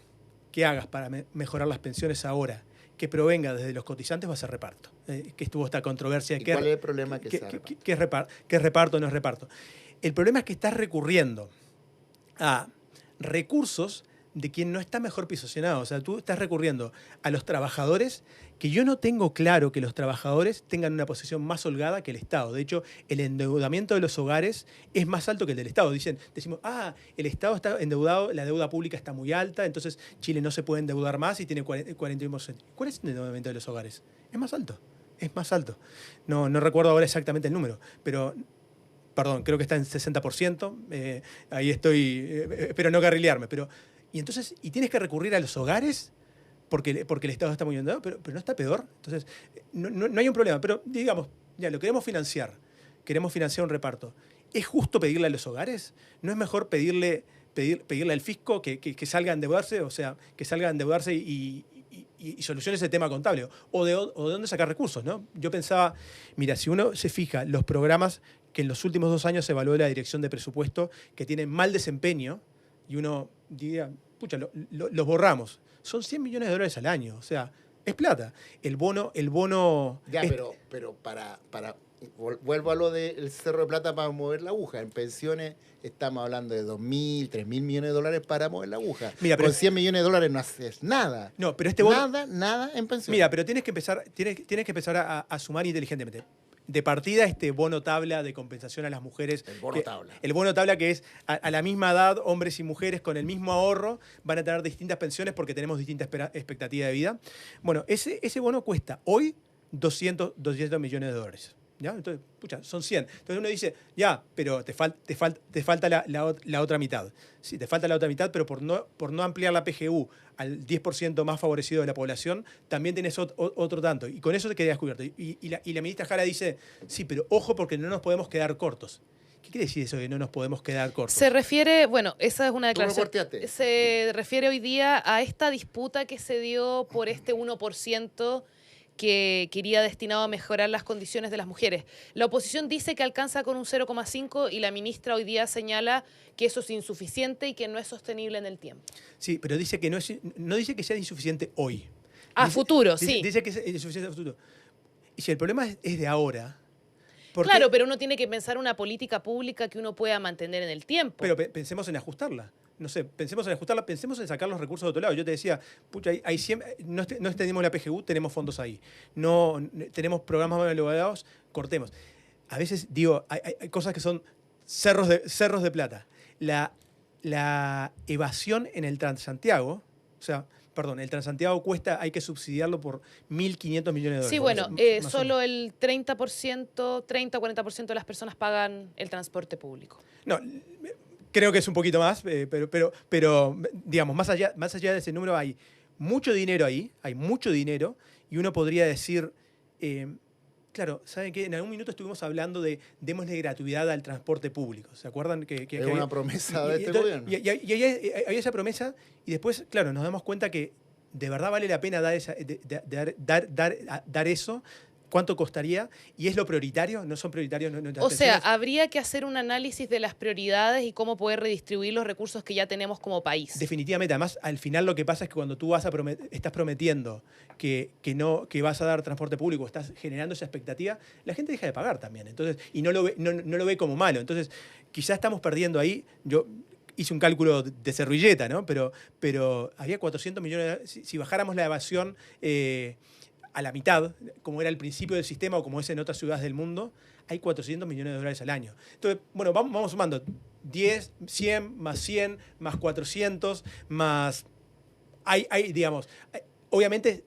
que hagas para mejorar las pensiones ahora que provenga desde los cotizantes va a ser reparto. Que estuvo esta controversia. ¿Y cuál es el problema que sea reparto? ¿Qué es reparto o no es reparto? El problema es que estás recurriendo a recursos de quien no está mejor posicionado. O sea, tú estás recurriendo a los trabajadores, que yo no tengo claro que los trabajadores tengan una posición más holgada que el Estado. De hecho, el endeudamiento de los hogares es más alto que el del Estado. Decimos, el Estado está endeudado, la deuda pública está muy alta, entonces Chile no se puede endeudar más y tiene 41%. ¿Cuál es el endeudamiento de los hogares? Es más alto. Es más alto. No recuerdo ahora exactamente el número, pero... Perdón, creo que está en 60%. Ahí estoy, espero no carrilearme, pero... Y tienes que recurrir a los hogares porque el Estado está muy endeudado, pero no está peor. Entonces, no hay un problema. Pero digamos, ya lo queremos financiar un reparto. ¿Es justo pedirle a los hogares? ¿No es mejor pedirle al fisco que salga a endeudarse? O sea, que salga a endeudarse y solucione ese tema contable. O de dónde sacar recursos, ¿no? Yo pensaba, mira, si uno se fija, los programas que en los últimos 2 años se evaluó la Dirección de Presupuesto, que tienen mal desempeño, y uno diría, pucha, los borramos. Son $100 millones al año, o sea, es plata. El bono... Ya, pero vuelvo a lo del Cerro de Plata para mover la aguja. En pensiones estamos hablando de 2.000, 3.000 millones de dólares para mover la aguja. Mira, con 100 millones de dólares no haces nada. No, pero este bono... Nada en pensiones. Mira, pero tienes que empezar a sumar inteligentemente. De partida, este bono tabla de compensación a las mujeres. El bono tabla. El bono tabla, que es a la misma edad, hombres y mujeres con el mismo ahorro van a tener distintas pensiones porque tenemos distinta expectativa de vida. Bueno, ese bono cuesta hoy 200 millones de dólares. ¿Ya? Entonces, pucha, son 100. Entonces uno dice, ya, pero te falta la otra mitad. Sí, te falta la otra mitad, pero por no ampliar la PGU al 10% más favorecido de la población, también tienes otro tanto. Y con eso te quedas cubierto. Y la ministra Jara dice, sí, pero ojo porque no nos podemos quedar cortos. ¿Qué quiere decir eso de no nos podemos quedar cortos? Se refiere, bueno, esa es una declaración. ¿Tú me corteaste? Se refiere hoy día a esta disputa que se dio por este 1% que quería destinado a mejorar las condiciones de las mujeres. La oposición dice que alcanza con un 0,5 y la ministra hoy día señala que eso es insuficiente y que no es sostenible en el tiempo. Sí, pero dice que no dice que sea insuficiente hoy. A futuro, sí. Dice que es insuficiente a futuro. Y si el problema es de ahora... Claro, pero uno tiene que pensar una política pública que uno pueda mantener en el tiempo. Pero pensemos en ajustarla. No sé, pensemos en sacar los recursos de otro lado. Yo te decía, pucha, no extendimos la PGU, tenemos fondos ahí. No tenemos programas más elevados, cortemos. A veces, digo, hay cosas que son cerros de plata. La evasión en el Transantiago, o sea, perdón, el Transantiago hay que subsidiarlo por 1.500 millones de dólares. Sí, bueno, solo el 30-40% de las personas pagan el transporte público. No, creo que es un poquito más, pero digamos, más allá de ese número hay mucho dinero ahí, y uno podría decir, claro, ¿saben qué? En algún minuto estuvimos hablando de démosle gratuidad al transporte público. ¿Se acuerdan? Que es una promesa de este gobierno. Y había esa promesa y después, claro, nos damos cuenta que de verdad vale la pena dar eso cuánto costaría y es lo prioritario, no son prioritarios. O sea, habría que hacer un análisis de las prioridades y cómo poder redistribuir los recursos que ya tenemos como país. Definitivamente, además, al final lo que pasa es que cuando tú vas estás prometiendo que vas a dar transporte público, estás generando esa expectativa, la gente deja de pagar también. Entonces, y no lo ve como malo. Entonces, quizás estamos perdiendo ahí. Yo hice un cálculo de servilleta, ¿no? Pero había 400 millones. Si bajáramos la evasión a la mitad, como era el principio del sistema o como es en otras ciudades del mundo, hay 400 millones de dólares al año. Entonces, bueno, vamos sumando 10, 100, más 100, más 400, más... digamos, obviamente,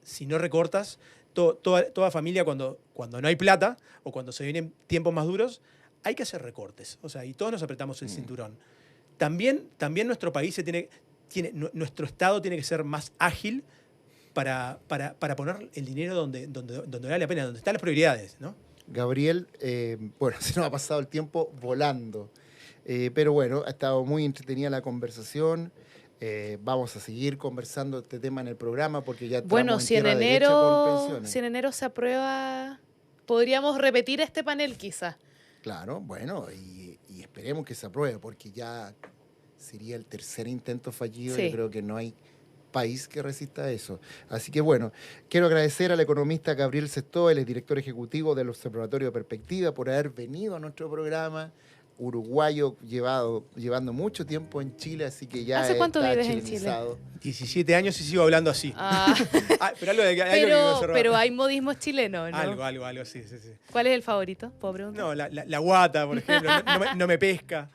si no recortas, toda familia cuando no hay plata o cuando se vienen tiempos más duros, hay que hacer recortes. O sea, y todos nos apretamos el cinturón. También nuestro país nuestro Estado tiene que ser más ágil para poner el dinero donde vale la pena, donde están las prioridades, ¿no? Gabriel, bueno, se nos ha pasado el tiempo volando, pero bueno, ha estado muy entretenida la conversación. Vamos a seguir conversando este tema en el programa porque ya estamos si en tierra derecha con pensiones. si en enero se aprueba, podríamos repetir este panel quizás. Claro, bueno, y esperemos que se apruebe porque ya sería el tercer intento fallido. Sí. Yo creo que no hay país que resista eso. Así que bueno, quiero agradecer al economista Gabriel Sestó, él es director ejecutivo del Observatorio Perspectiva, por haber venido a nuestro programa. Uruguayo llevando mucho tiempo en Chile, así que ya ¿Hace cuánto está vives en Chile? chilenizado. 17 años y sigo hablando así. Pero hay modismos chilenos, ¿no? Algo, sí. ¿Cuál es el favorito? ¿Puedo preguntar? No, la guata, por ejemplo, no me pesca.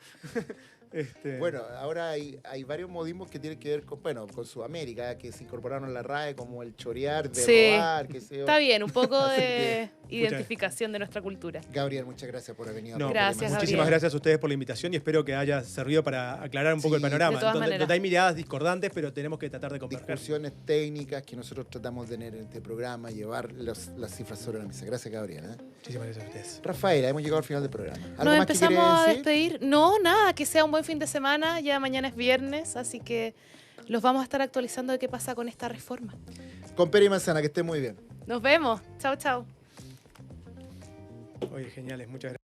Bueno, ahora hay varios modismos que tienen que ver con Sudamérica, que se incorporaron a la RAE, como el chorear, de robar, qué sé yo. Está bien, un poco de que, identificación de nuestra cultura. Gabriel, muchas gracias por haber venido. Gracias, muchísimas Gabriel. gracias a ustedes por la invitación y espero que haya servido para aclarar un poco el panorama. de todas maneras. Donde hay miradas discordantes, pero tenemos que tratar de converger. Discusiones técnicas que nosotros tratamos de tener en este programa, llevar las cifras sobre la mesa. Gracias, Gabriel. Muchísimas gracias a ustedes. Rafaela, hemos llegado al final del programa. ¿Algo Nos más que empezamos quieres a decir? despedir. No, nada, que sea un buen fin de semana. Ya mañana es viernes, así que los vamos a estar actualizando de qué pasa con esta reforma. Con pera y manzana, que esté muy bien. Nos vemos. Chao, chao. Oye, geniales, muchas gracias.